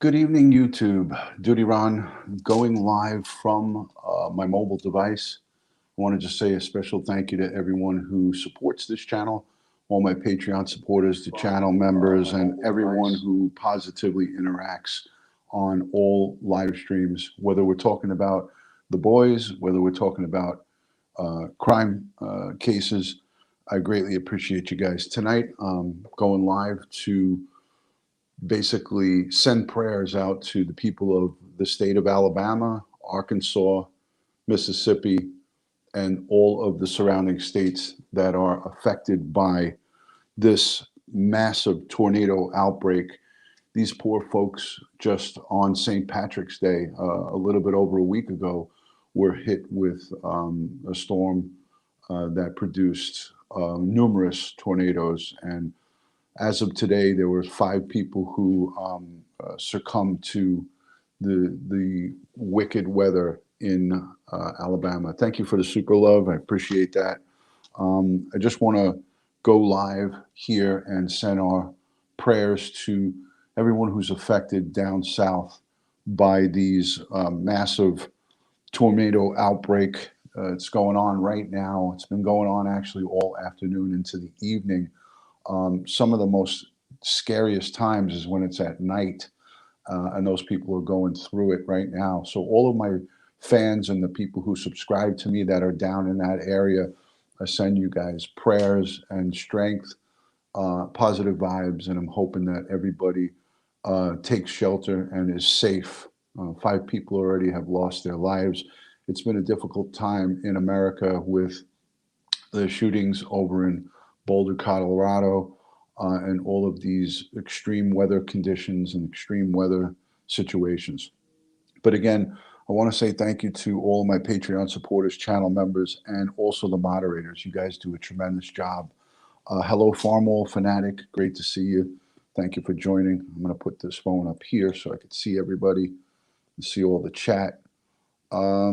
Good evening, YouTube. DutyRon going live from my mobile device. I want to just say a special thank you to everyone who supports this channel, all my Patreon supporters, the channel members, and everyone who positively interacts on all live streams, whether we're talking about the boys, whether we're talking about crime cases. I greatly appreciate you guys. Tonight, going live to basically send prayers out to the people of the state of Alabama, Arkansas, Mississippi, and all of the surrounding states that are affected by this massive tornado outbreak. These poor folks, just on St. Patrick's Day, a little bit over a week ago, were hit with a storm that produced numerous tornadoes. And as of today, there were 5 people who succumbed to the wicked weather in Alabama. Thank you for the super love. I appreciate that. I just want to go live here and send our prayers to everyone who's affected down south by these massive tornado outbreak. It's going on right now. It's been going on actually all afternoon into the evening. Some of the most scariest times is when it's at night, and those people are going through it right now. So all of my fans and the people who subscribe to me that are down in that area, I send you guys prayers and strength, positive vibes, and I'm hoping that everybody takes shelter and is safe. 5 people already have lost their lives. It's been a difficult time in America with the shootings over in Boulder, Colorado, and all of these extreme weather conditions and extreme weather situations. But again, I want to say thank you to all of my Patreon supporters, channel members, and also the moderators. You guys do a tremendous job. Hello, Farmall Fanatic. Great to see you. Thank you for joining. I'm going to put this phone up here so I can see everybody and see all the chat. All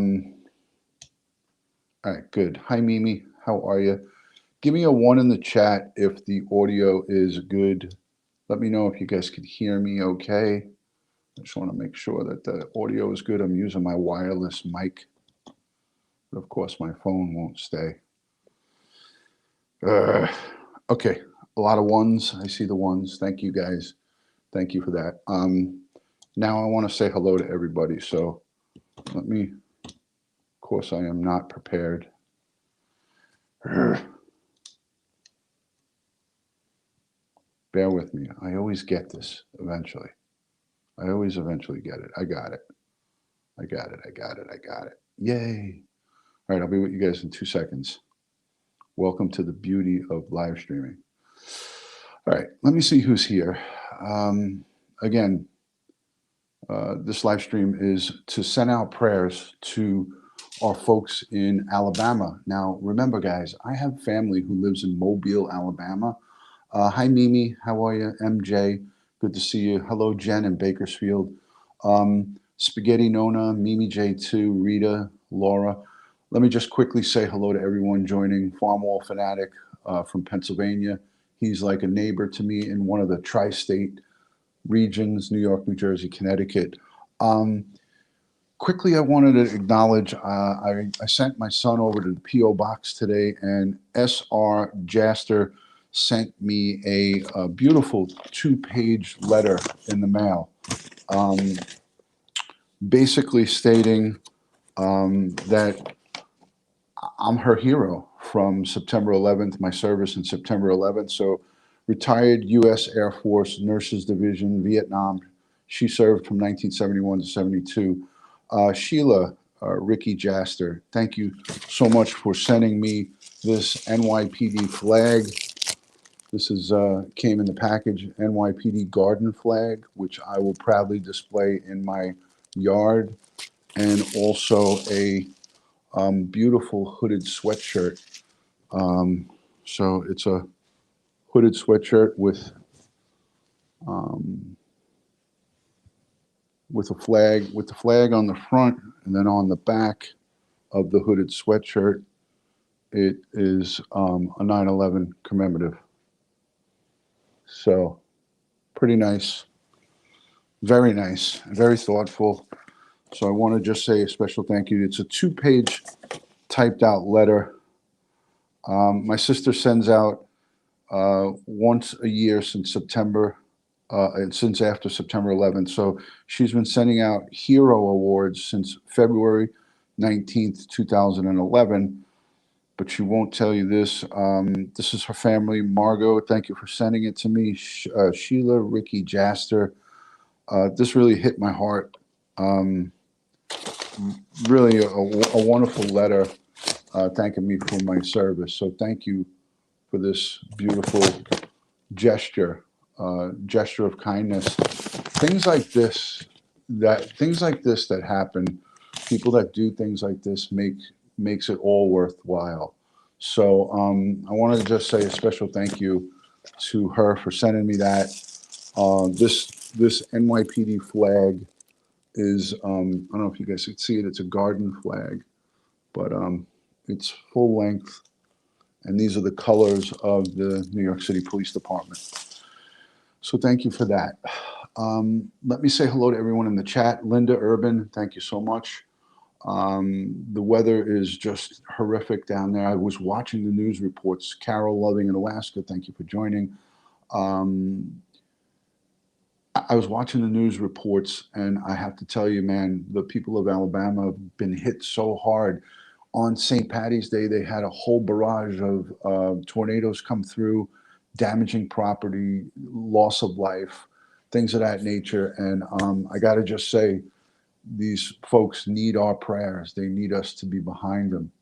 right, good. Hi, Mimi. How are you? Give me a 1 in the chat if the audio is good. Let me know if you guys can hear me okay. I just want to make sure that the audio is good. I'm using my wireless mic, but of course my phone won't stay. Okay, a lot of ones. I see the ones. Thank you guys. Thank you for that. Now I want to say hello to everybody. So let me, of course I am not prepared. Bear with me. I always get this eventually. I always eventually get it. I got it. I got it. I got it. I got it. Yay. All right, I'll be with you guys in 2 seconds. Welcome to the beauty of live streaming. All right, let me see who's here. Again, this live stream is to send out prayers to our folks in Alabama. Now, remember, guys, I have family who lives in Mobile, Alabama. Hi, Mimi. How are you? MJ, good to see you. Hello, Jen in Bakersfield. Spaghetti Nona, Mimi J2, Rita, Laura. Let me just quickly say hello to everyone joining. Farmall Fanatic from Pennsylvania. He's like a neighbor to me in one of the tri-state regions, New York, New Jersey, Connecticut. Quickly, I wanted to acknowledge, I sent my son over to the P.O. Box today, and S.R. Jaster sent me a beautiful 2-page letter in the mail, basically stating that I'm her hero from September 11th, my service in September 11th. So retired U.S. Air Force Nurses Division, Vietnam. She served from 1971 to 72. Sheila, Ricky Jaster, thank you so much for sending me this NYPD flag. This is came in the package, NYPD garden flag, which I will proudly display in my yard, and also a beautiful hooded sweatshirt. So it's a hooded sweatshirt with the flag on the front, and then on the back of the hooded sweatshirt, it is a 9/11 commemorative. So pretty nice. Very nice, very thoughtful. So I want to just say a special thank you. It's a 2-page typed out letter. My sister sends out once a year since September, and since after September 11th. So she's been sending out hero awards since February 19th, 2011. But she won't tell you this. This is her family. Margot, thank you for sending it to me. Sheila, Ricky, Jaster. This really hit my heart. Um, Really a wonderful letter thanking me for my service. So thank you for this beautiful gesture of kindness. Things like this that happen, people that do things like this makes it all worthwhile. So I wanted to just say a special thank you to her for sending me that. This NYPD flag is I don't know if you guys can see it. It's a garden flag, but it's full length, and these are the colors of the New York City Police Department. So thank you for that. Let me say hello to everyone in the chat. Linda Urban, thank you so much. The weather is just horrific down there. I was watching the news reports. Carol Loving in Alaska, thank you for joining. I was watching the news reports, and I have to tell you, man, the people of Alabama have been hit so hard. On St. Patty's Day, they had a whole barrage of tornadoes come through, damaging property, loss of life, things of that nature. And I got to just say, these folks need our prayers. They need us to be behind them.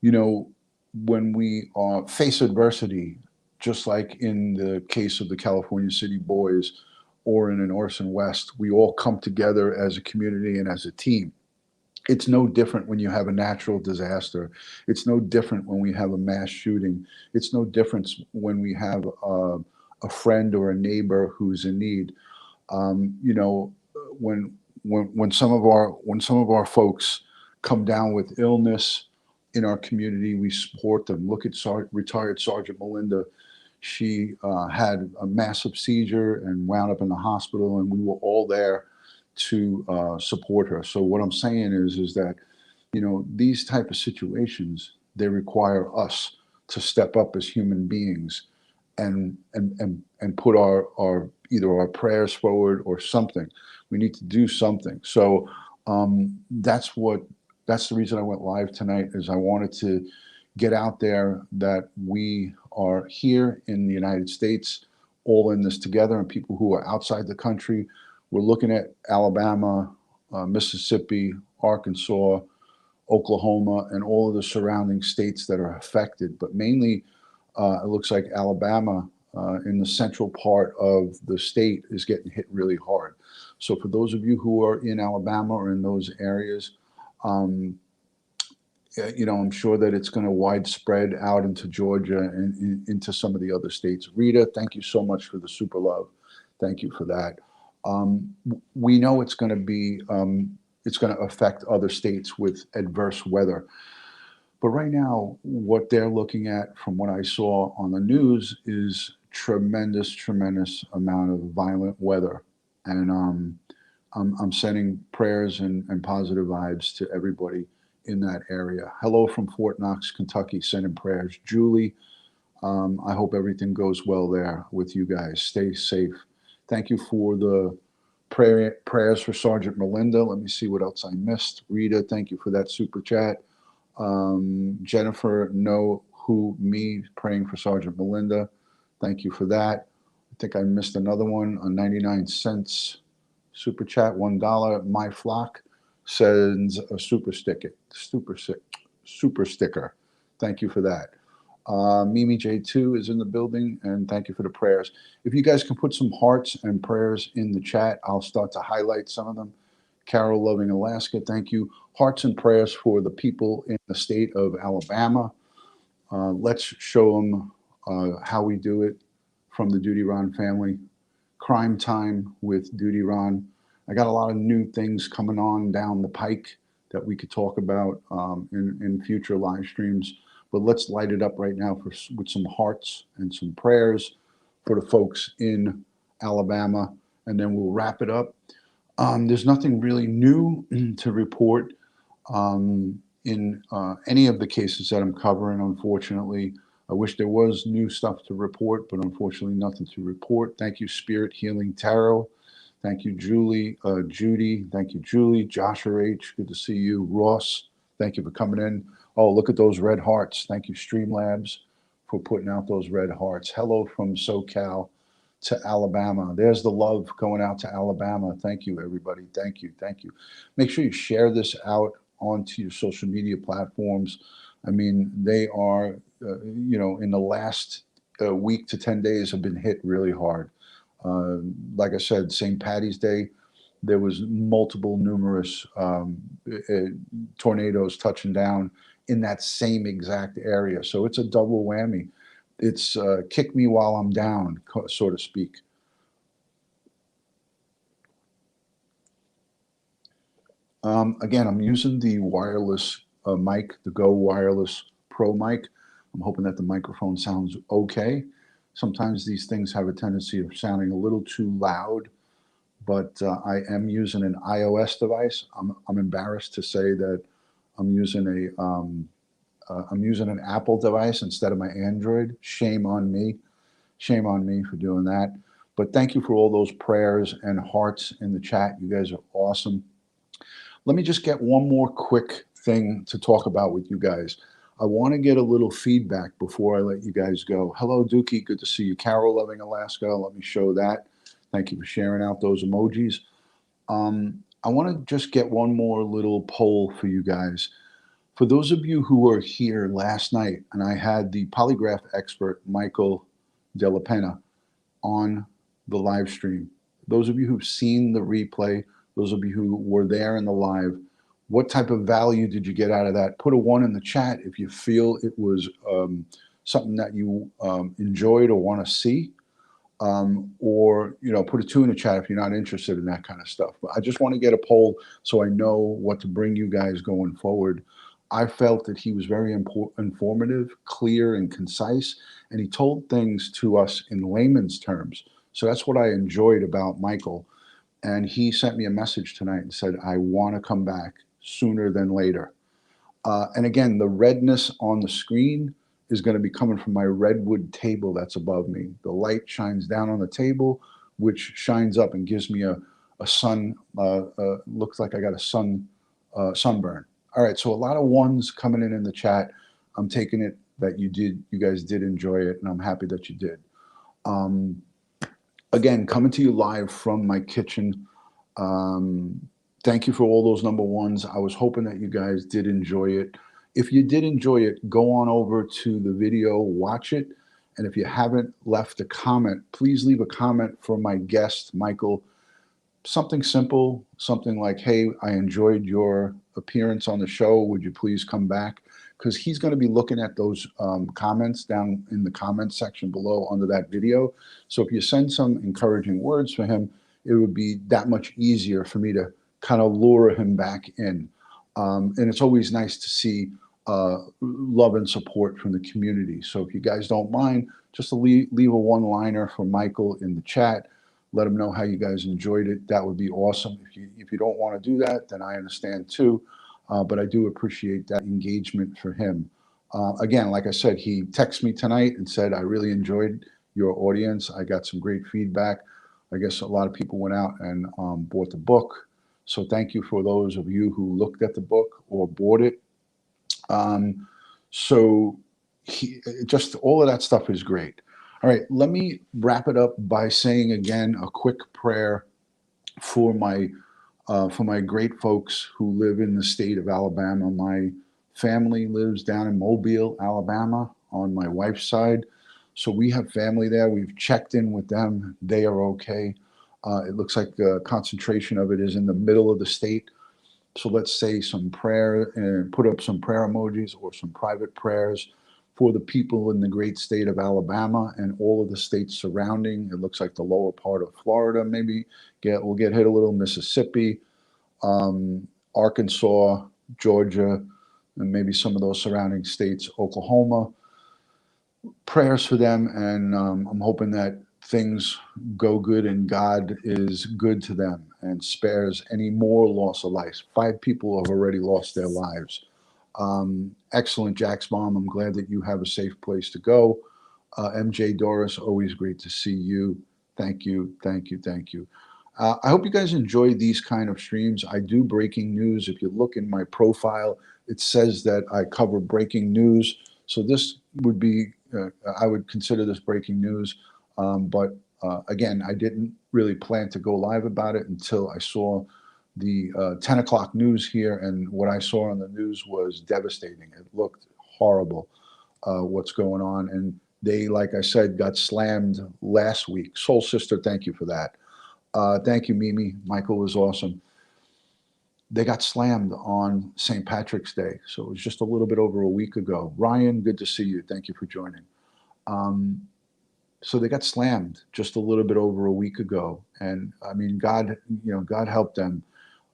You know, when we face adversity, just like in the case of the California City Boys or in an Orson West, we all come together as a community and as a team. It's no different when you have a natural disaster. It's no different when we have a mass shooting. It's no different when we have a friend or a neighbor who's in need. You know, when some of our folks come down with illness in our community, we support them. Look at retired Sergeant Melinda. She had a massive seizure and wound up in the hospital, and we were all there to support her. So what I'm saying is that, you know, these type of situations, they require us to step up as human beings and put our either our prayers forward or something. We need to do something. So that's the reason I went live tonight, is I wanted to get out there that we are here in the United States, all in this together, and people who are outside the country. We're looking at Alabama, Mississippi, Arkansas, Oklahoma, and all of the surrounding states that are affected. But mainly, it looks like Alabama in the central part of the state is getting hit really hard. So for those of you who are in Alabama or in those areas, you know, I'm sure that it's going to widespread out into Georgia and into some of the other states. Rita, thank you so much for the super love. Thank you for that. We know it's going to affect other states with adverse weather. But right now, what they're looking at, from what I saw on the news, is tremendous amount of violent weather. And I'm sending prayers and positive vibes to everybody in that area. Hello from Fort Knox, Kentucky, sending prayers. Julie, I hope everything goes well there with you guys. Stay safe. Thank you for the prayers for Sergeant Melinda. Let me see what else I missed. Rita, thank you for that super chat. Jennifer, me praying for Sergeant Melinda. Thank you for that. I think I missed another one, a 99 cents super chat, $1. My Flock sends a super sticker. Thank you for that. Mimi J2 is in the building, and thank you for the prayers. If you guys can put some hearts and prayers in the chat, I'll start to highlight some of them. Carol Loving, Alaska, thank you. Hearts and prayers for the people in the state of Alabama. Let's show them how we do it from the DutyRon family. Crime Time with DutyRon. I got a lot of new things coming on down the pike that we could talk about in future live streams. But let's light it up right now with some hearts and some prayers for the folks in Alabama, and then we'll wrap it up. There's nothing really new to report in any of the cases that I'm covering, unfortunately. I wish there was new stuff to report, but unfortunately nothing to report. Thank you, Spirit Healing Tarot. Thank you, Judy. Thank you, Julie. Joshua H. Good to see you. Ross, thank you for coming in. Oh, look at those red hearts. Thank you, Streamlabs, for putting out those red hearts. Hello from SoCal to Alabama. There's the love going out to Alabama. Thank you, everybody. Thank you. Thank you. Make sure you share this out onto your social media platforms. I mean, they are, in the last week to 10 days have been hit really hard. Like I said, St. Patty's Day, there was numerous tornadoes touching down in that same exact area. So it's a double whammy. It's kick me while I'm down, so to speak. Again, I'm using the wireless mic, the Go Wireless Pro mic. I'm hoping that the microphone sounds okay. Sometimes these things have a tendency of sounding a little too loud, but I am using an iOS device. I'm embarrassed to say that I'm using an Apple device instead of my Android. Shame on me. Shame on me for doing that. But thank you for all those prayers and hearts in the chat. You guys are awesome. Let me just get one more quick thing to talk about with you guys. I want to get a little feedback before I let you guys go. Hello, Dookie. Good to see you. Carol, loving Alaska. Let me show that. Thank you for sharing out those emojis. I want to just get one more little poll for you guys. For those of you who were here last night, and I had the polygraph expert, Michael Della Pena, on the live stream. Those of you who've seen the replay, those of you who were there in the live, what type of value did you get out of that? Put a 1 in the chat if you feel it was something that you enjoyed or want to see. Or put a 2 in the chat if you're not interested in that kind of stuff. But I just want to get a poll so I know what to bring you guys going forward. I felt that he was very informative, clear, and concise, and he told things to us in layman's terms. So that's what I enjoyed about Michael. And he sent me a message tonight and said, I want to come back sooner than later. And again, the redness on the screen is going to be coming from my redwood table that's above me. The light shines down on the table, which shines up and gives me a sun, looks like I got a sunburn. All right, so a lot of 1s coming in the chat. I'm taking it that you guys did enjoy it, and I'm happy that you did. Again, coming to you live from my kitchen. Thank you for all those number 1s. I was hoping that you guys did enjoy it. If you did enjoy it, go on over to the video, watch it. And if you haven't left a comment, please leave a comment for my guest, Michael. Something simple, something like, hey, I enjoyed your appearance on the show. Would you please come back? Because he's going to be looking at those comments down in the comments section below under that video. So if you send some encouraging words for him, it would be that much easier for me to kind of lure him back in. And it's always nice to see love and support from the community. So if you guys don't mind, just to leave a 1-liner for Michael in the chat. Let him know how you guys enjoyed it. That would be awesome. If you don't want to do that, then I understand too. But I do appreciate that engagement for him. Again, like I said, he texted me tonight and said, I really enjoyed your audience. I got some great feedback. I guess a lot of people went out and bought the book. So thank you for those of you who looked at the book or bought it. Just all of that stuff is great. All right, let me wrap it up by saying again a quick prayer for my great folks who live in the state of Alabama. My family lives down in Mobile, Alabama, on my wife's side. So we have family there. We've checked in with them. They are okay. It looks like the concentration of it is in the middle of the state. So let's say some prayer and put up some prayer emojis or some private prayers for the people in the great state of Alabama and all of the states surrounding. It looks like the lower part of Florida maybe will get hit a little. Mississippi, Arkansas, Georgia, and maybe some of those surrounding states, Oklahoma. Prayers for them, and I'm hoping that things go good and God is good to them and spares any more loss of life. 5 people have already lost their lives. Excellent, Jack's mom. I'm glad that you have a safe place to go. MJ Doris, always great to see you. Thank you, thank you, thank you. I hope you guys enjoy these kind of streams. I do breaking news. If you look in my profile, it says that I cover breaking news. So this would be, I would consider this breaking news. But again, I didn't really plan to go live about it until I saw the 10 o'clock news here. And what I saw on the news was devastating. It looked horrible, what's going on. And they, like I said, got slammed last week. Soul Sister, thank you for that. Thank you, Mimi. Michael was awesome. They got slammed on St. Patrick's Day. So it was just a little bit over a week ago. Ryan, good to see you. Thank you for joining. So they got slammed just a little bit over a week ago. And I mean, God, God help them.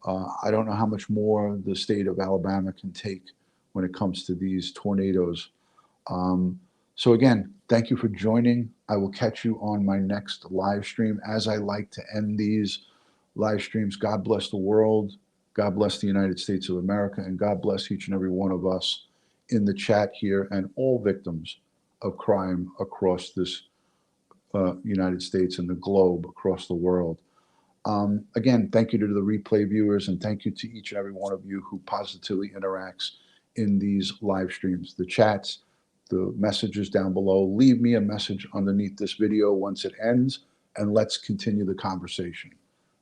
I don't know how much more the state of Alabama can take when it comes to these tornadoes. So again, thank you for joining. I will catch you on my next live stream. As I like to end these live streams, God bless the world. God bless the United States of America, and God bless each and every one of us in the chat here and all victims of crime across this United States and the globe, across the world. Again, thank you to the replay viewers, and thank you to each and every one of you who positively interacts in these live streams. The chats, the messages down below. Leave me a message underneath this video once it ends, and let's continue the conversation.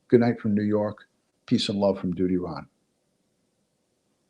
Good night from New York. Peace and love from DutyRon.